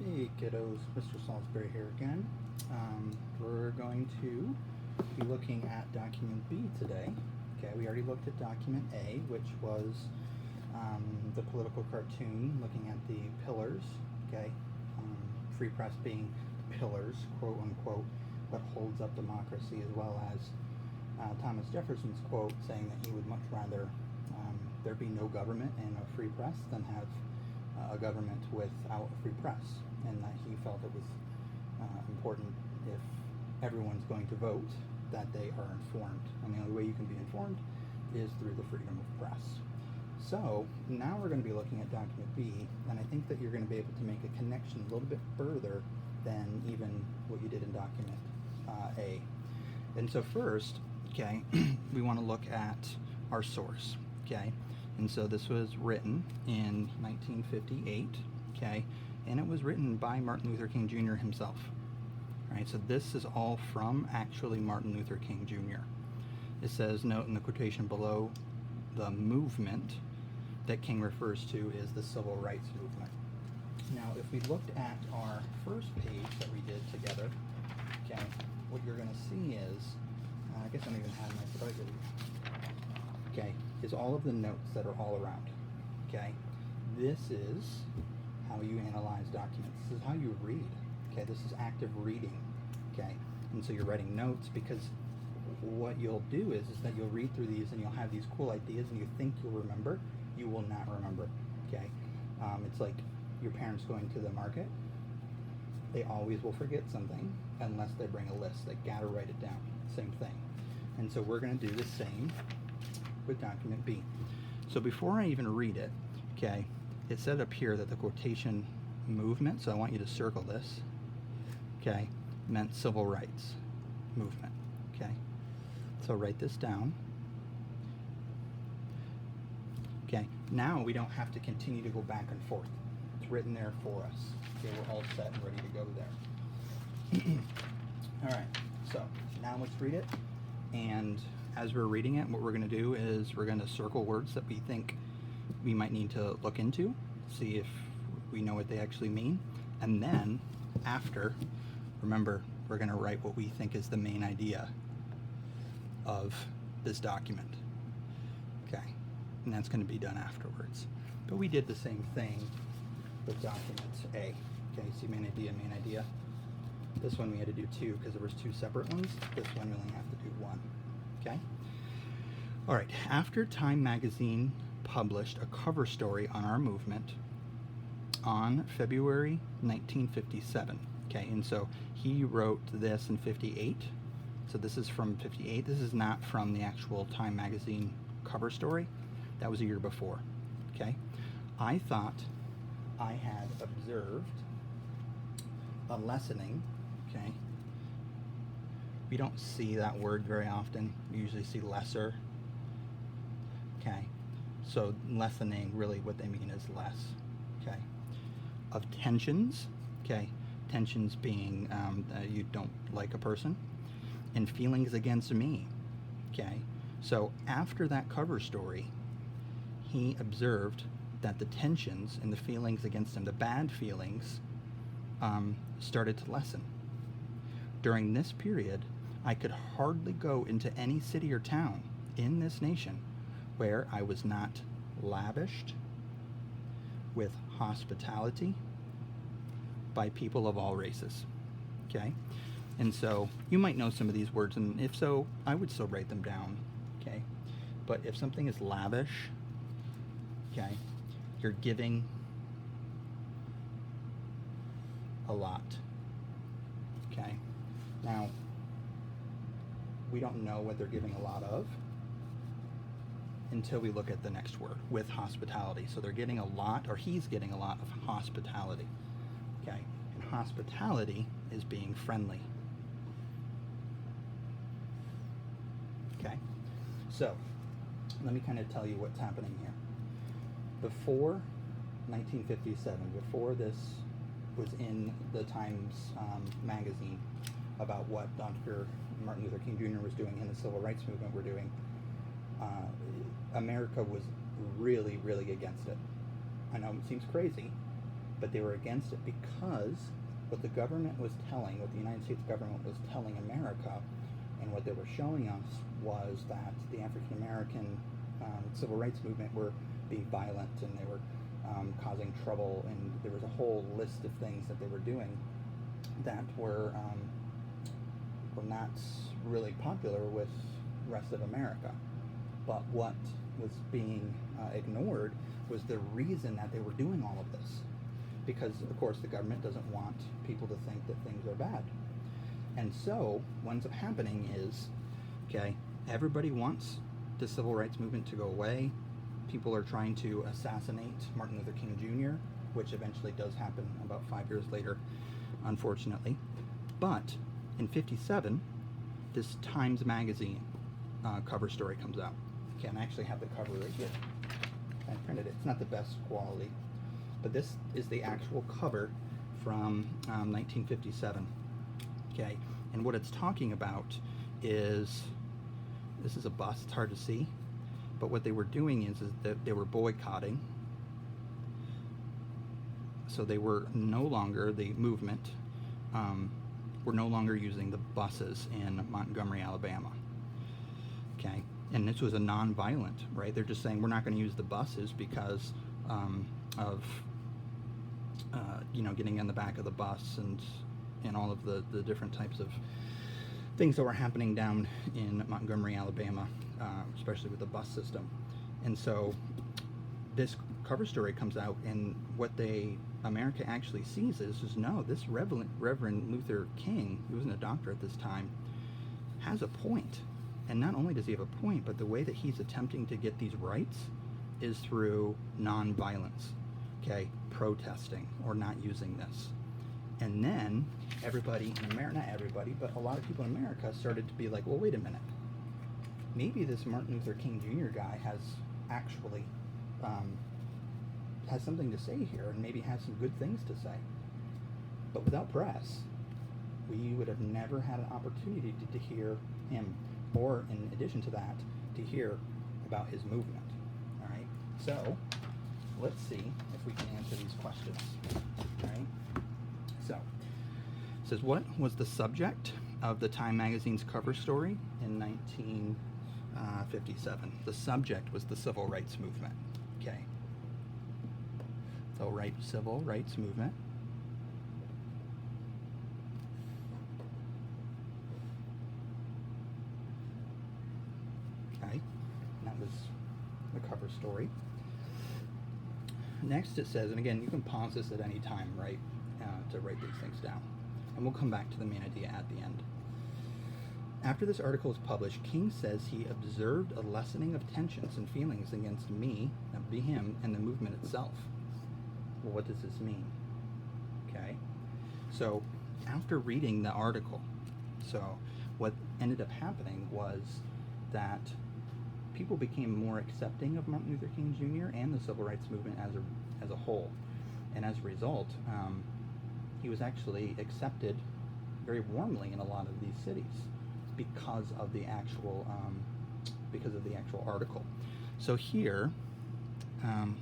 Hey kiddos, Mr. Salisbury here again. We're going to be looking at document B today. Okay, we already looked at document A, which was the political cartoon looking at the pillars. Okay, free press being the pillars, quote unquote, what holds up democracy, as well as Thomas Jefferson's quote saying that he would much rather there be no government and a free press than have a government without a free press, and that he felt it was important, if everyone's going to vote, that they are informed. And the only way you can be informed is through the freedom of press. So now we're going to be looking at document B, and I think that you're going to be able to make a connection a little bit further than even what you did in document A. And so first, okay, we want to look at our source, okay? And so this was written in 1958, okay? And it was written by Martin Luther King Jr. himself, right? So this is all from actually Martin Luther King Jr. It says, note in the quotation below, the movement that King refers to is the civil rights movement. Now, if we looked at our first page that we did together, okay, what you're going to see is, I guess I don't even have my slide with you, okay, is all of the notes that are all around, okay? This is how you analyze documents. This is how you read, okay? This is active reading, okay? And so you're writing notes, because what you'll do is that you'll read through these and you'll have these cool ideas and you think you'll remember. You will not remember, okay? It's like your parents going to the market. They always will forget something unless they bring a list. They gotta write it down. Same thing. And so we're gonna do the same with document B. So before I even read it, okay, it said up here that the quotation movement, so I want you to circle this, okay, meant civil rights movement, okay? So write this down. Okay, now we don't have to continue to go back and forth. It's written there for us. Okay, we're all set and ready to go there. All right, so now let's read it. And as we're reading it, what we're going to do is we're going to circle words that we think we might need to look into, see if we know what they actually mean. And then after, remember, we're going to write what we think is the main idea of this document. Okay, and that's going to be done afterwards. But we did the same thing with document A. Okay, see, main idea. This one we had to do two because there was two separate ones. This one we only have to do one. Okay? All right, after Time magazine published a cover story on our movement on February 1957. Okay, and so he wrote this in 58. So this is from 58. This is not from the actual Time magazine cover story. That was a year before. Okay? I thought I had observed a lessening. Okay? We don't see that word very often. We usually see lesser. Okay? So lessening, really what they mean is less. Okay? Of tensions. Okay? Tensions being you don't like a person. And feelings against me. Okay? So after that cover story, he observed that the tensions and the feelings against him, the bad feelings, started to lessen. During this period, I could hardly go into any city or town in this nation where I was not lavished with hospitality by people of all races. Okay? And so you might know some of these words, and if so, I would still write them down. Okay? But if something is lavish, okay, you're giving a lot. Okay? Now, we don't know what they're giving a lot of until we look at the next word, with hospitality. So they're getting a lot, or he's getting a lot of hospitality. Okay? And hospitality is being friendly. Okay? So, let me kind of tell you what's happening here. Before 1957, before this was in the Times magazine about what Dr. Martin Luther King Jr. was doing and the civil rights movement were doing, America was really, really against it. I know it seems crazy, but they were against it because what the government was telling, what the United States government was telling America, and what they were showing us was that the African American civil rights movement were being violent, and they were causing trouble, and there was a whole list of things that they were doing that were not really popular with the rest of America. But what was being ignored was the reason that they were doing all of this. Because, of course, the government doesn't want people to think that things are bad. And so, what ends up happening is, okay, everybody wants the civil rights movement to go away. People are trying to assassinate Martin Luther King Jr., which eventually does happen about 5 years later, unfortunately. But in '57, this Times Magazine cover story comes out. Okay, and I actually have the cover right here. I printed it. It's not the best quality, but this is the actual cover from 1957. Okay, and what it's talking about is, this is a bus, it's hard to see, but what they were doing is that they were boycotting. So they were no longer, the movement, were no longer using the buses in Montgomery, Alabama. Okay, and this was a non-violent, right? They're just saying we're not going to use the buses because of getting in the back of the bus and all of the different types of things that were happening down in Montgomery, Alabama, especially with the bus system. And so this cover story comes out, and what America actually sees is no, this Reverend Luther King, who wasn't a doctor at this time, has a point. And not only does he have a point, but the way that he's attempting to get these rights is through non-violence, okay, protesting or not using this. And then everybody in America, not everybody, but a lot of people in America started to be like, well, wait a minute. Maybe this Martin Luther King Jr. guy has actually has something to say here, and maybe has some good things to say. But without press, we would have never had an opportunity to hear him, or in addition to that, to hear about his movement. All right. So let's see if we can answer these questions. All right. So it says, what was the subject of the Time magazine's cover story in 1957? The subject was the civil rights movement. Okay. Civil rights movement. Okay. That was the cover story. Next it says, and again, you can pause this at any time, right, to write these things down. And we'll come back to the main idea at the end. After this article is published, King says he observed a lessening of tensions and feelings against him, and the movement itself. Well, what does this mean? Okay. So after reading the article, so what ended up happening was that people became more accepting of Martin Luther King Jr. and the civil rights movement as a whole. And as a result, he was actually accepted very warmly in a lot of these cities because of the actual article. So here,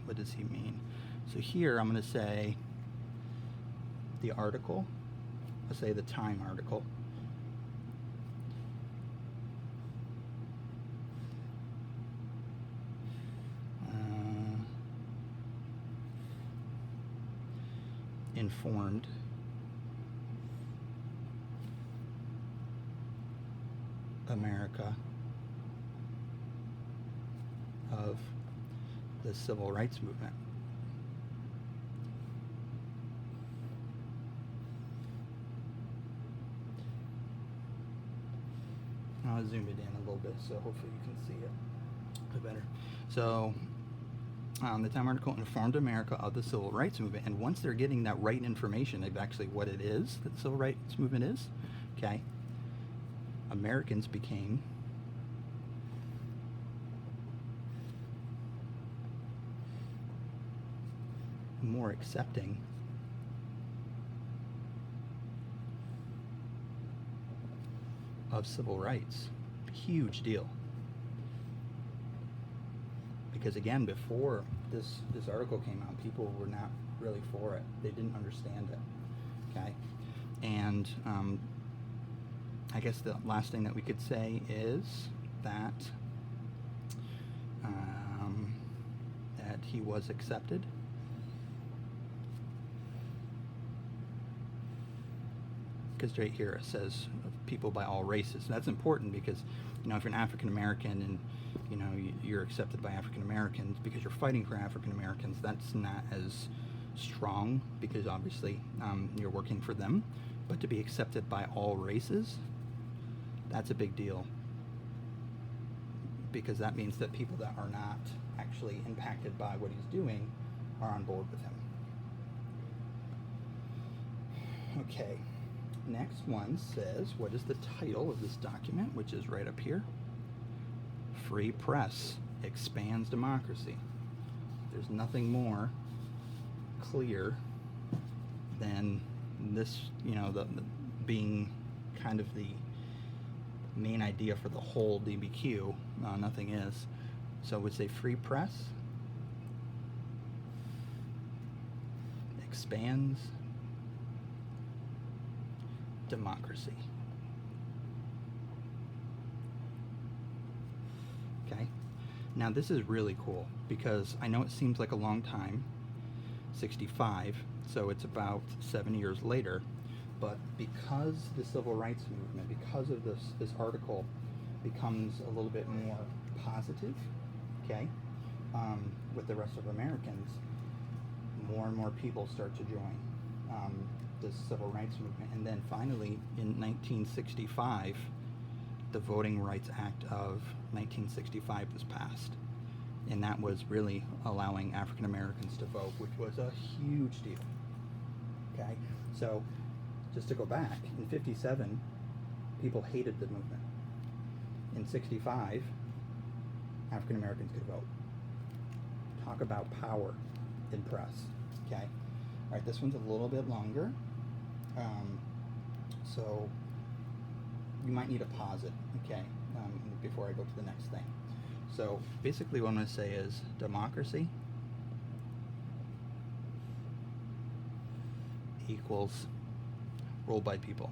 what does he mean? So here I'm going to say the article. Let's say the Time article. Informed America of the civil rights movement. I'll zoom it in a little bit so hopefully you can see it a bit better. So the Time article informed America of the civil rights movement, and once they're getting that right information of actually what it is that the civil rights movement is, okay, Americans became more accepting of civil rights. Huge deal. Because again, before this article came out, people were not really for it. They didn't understand it. Okay, and I guess the last thing that we could say is that that he was accepted. Because right here it says people by all races. That's important because, you know, if you're an African American and, you know, you're accepted by African Americans because you're fighting for African Americans, that's not as strong because obviously you're working for them. But to be accepted by all races, that's a big deal. Because that means that people that are not actually impacted by what he's doing are on board with him. Okay. Next one says, what is the title of this document, which is right up here? Free Press Expands Democracy. There's nothing more clear than this, you know, the being kind of the main idea for the whole DBQ. Nothing is. So I would say free press expands democracy. Okay, now this is really cool because I know it seems like a long time, 65, so it's about 7 years later, but because the civil rights movement, because of this article becomes a little bit more positive, okay, with the rest of Americans, more and more people start to join the civil rights movement. And then finally in 1965 the Voting Rights Act of 1965 was passed, and that was really allowing African Americans to vote, which was a huge deal. Okay, so just to go back, in 57 people hated the movement. In 65 African Americans could vote. Talk about power in press. Okay, all right, this one's a little bit longer. So you might need to pause it, okay, before I go to the next thing. So basically what I'm going to say is democracy equals ruled by people,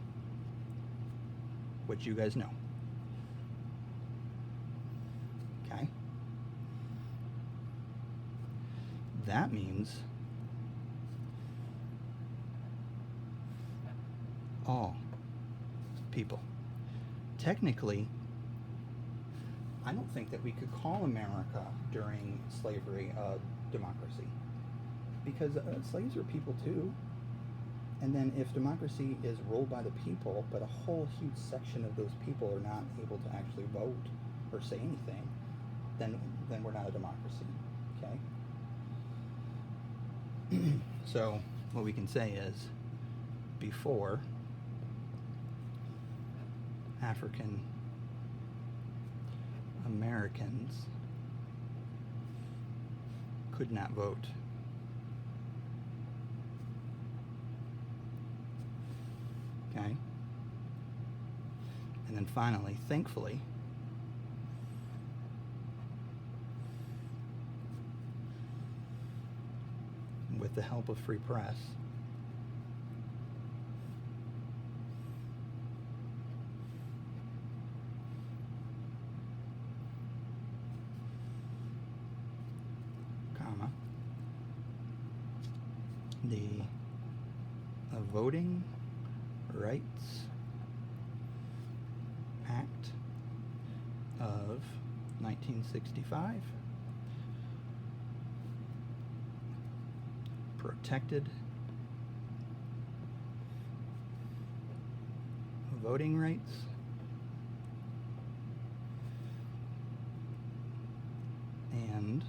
which you guys know. Okay? That means all people. Technically, I don't think that we could call America during slavery a democracy, because slaves are people too. And then if democracy is ruled by the people, but a whole huge section of those people are not able to actually vote or say anything, then we're not a democracy. Okay? So what we can say is, before African Americans could not vote. Okay? And then finally, thankfully, with the help of free press, the Voting Rights Act of 1965 protected voting rights and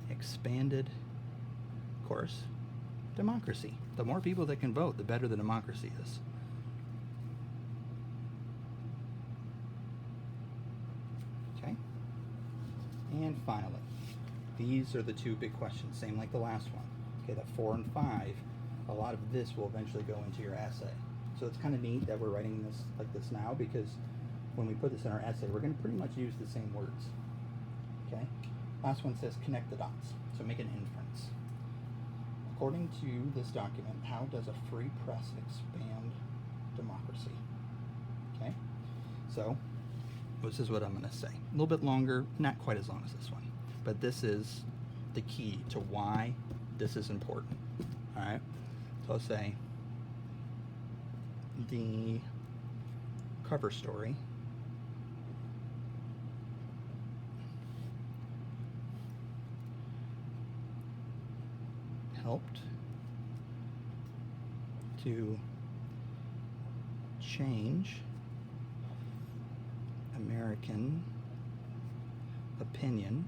expanded, of course, democracy. The more people that can vote, the better the democracy is. Okay? And finally, these are the two big questions, same like the last one. Okay, that 4 and 5, a lot of this will eventually go into your essay. So it's kind of neat that we're writing this like this now, because when we put this in our essay, we're going to pretty much use the same words. Okay? Last one says connect the dots. So make an inference. according to this document, how does a free press expand democracy? Okay, so this is what I'm going to say. A little bit longer, not quite as long as this one, but this is the key to why this is important. All right, so I'll say the cover story helped to change American opinions,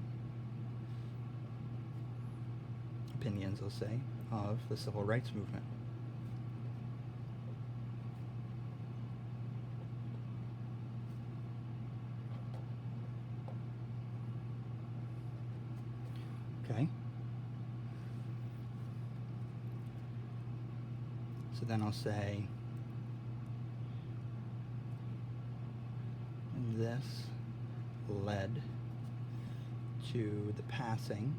I'll say, of the civil rights movement. Okay. So then I'll say this led to the passing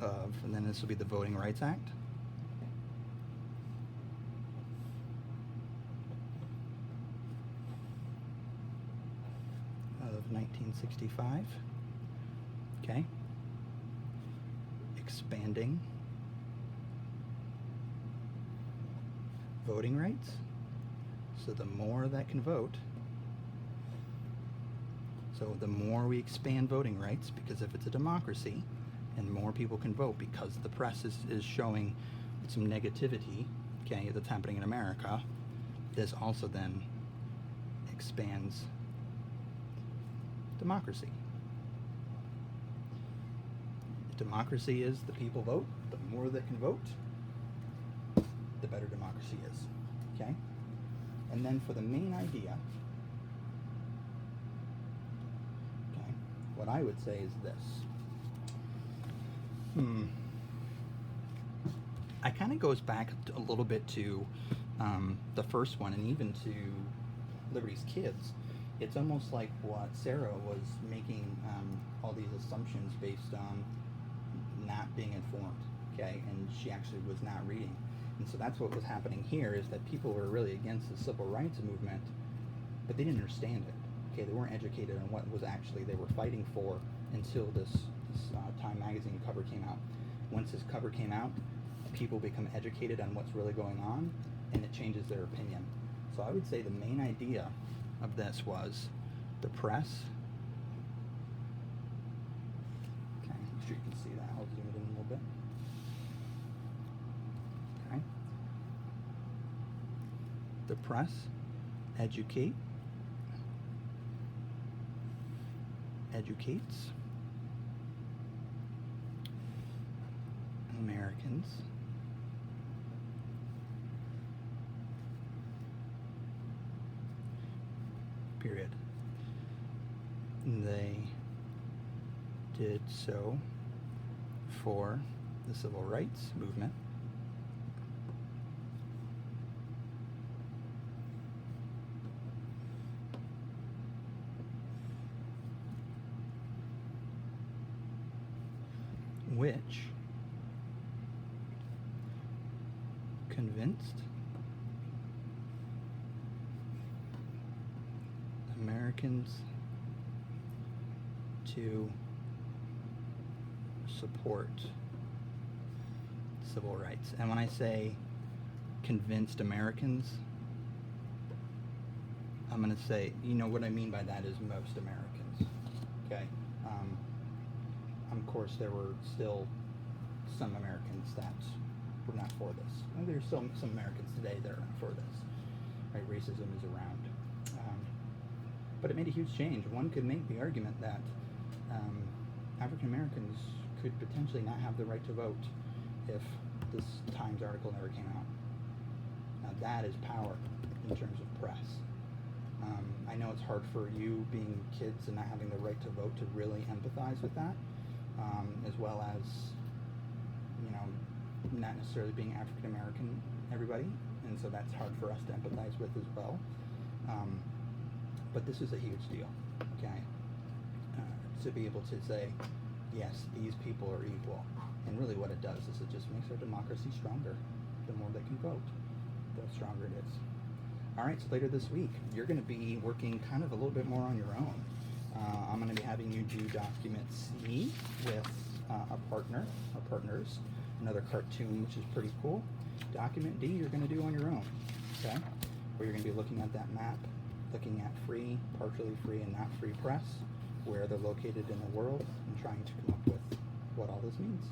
of, and then this will be the Voting Rights Act. Of 1965. Okay. Expanding voting rights. So the more that can vote, so the more we expand voting rights, because if it's a democracy and more people can vote, because the press is showing some negativity, okay, that's happening in America, this also then expands democracy. Democracy is the people vote. The more that can vote, the better democracy is. Okay? And then for the main idea, okay, what I would say is this. I kind of goes back a little bit to the first one, and even to Liberty's Kids. It's almost like what Sarah was making all these assumptions based on not being informed, okay, and she actually was not reading. And so that's what was happening here, is that people were really against the civil rights movement, but they didn't understand it, okay? They weren't educated on what was actually they were fighting for until this Time magazine cover came out. Once this cover came out, people become educated on what's really going on, and it changes their opinion. So I would say the main idea of this was the press. Okay, make sure you can see that. I'll zoom it in a little bit. Okay. The press educates Americans period. They did so for the civil rights movement, which convinced Americans to support civil rights. And when I say convinced Americans, I'm going to say, what I mean by that is most Americans, okay? Of course, there were still some Americans that were not for this. And there's still some Americans today that are not for this, right? Racism is around. But it made a huge change. One could make the argument that African Americans could potentially not have the right to vote if this Times article never came out. Now that is power in terms of press. I know it's hard for you being kids and not having the right to vote to really empathize with that, as well as, not necessarily being African American, everybody, and so that's hard for us to empathize with as well. But this is a huge deal, okay? To be able to say, yes, these people are equal. And really what it does is it just makes our democracy stronger. The more they can vote, the stronger it is. All right, so later this week, you're going to be working kind of a little bit more on your own. I'm going to be having you do document C with a partner or partners, another cartoon, which is pretty cool. Document D, you're going to do on your own, okay? Where you're going to be looking at that map, looking at free, partially free, and not free press, where they're located in the world, and trying to come up with what all this means.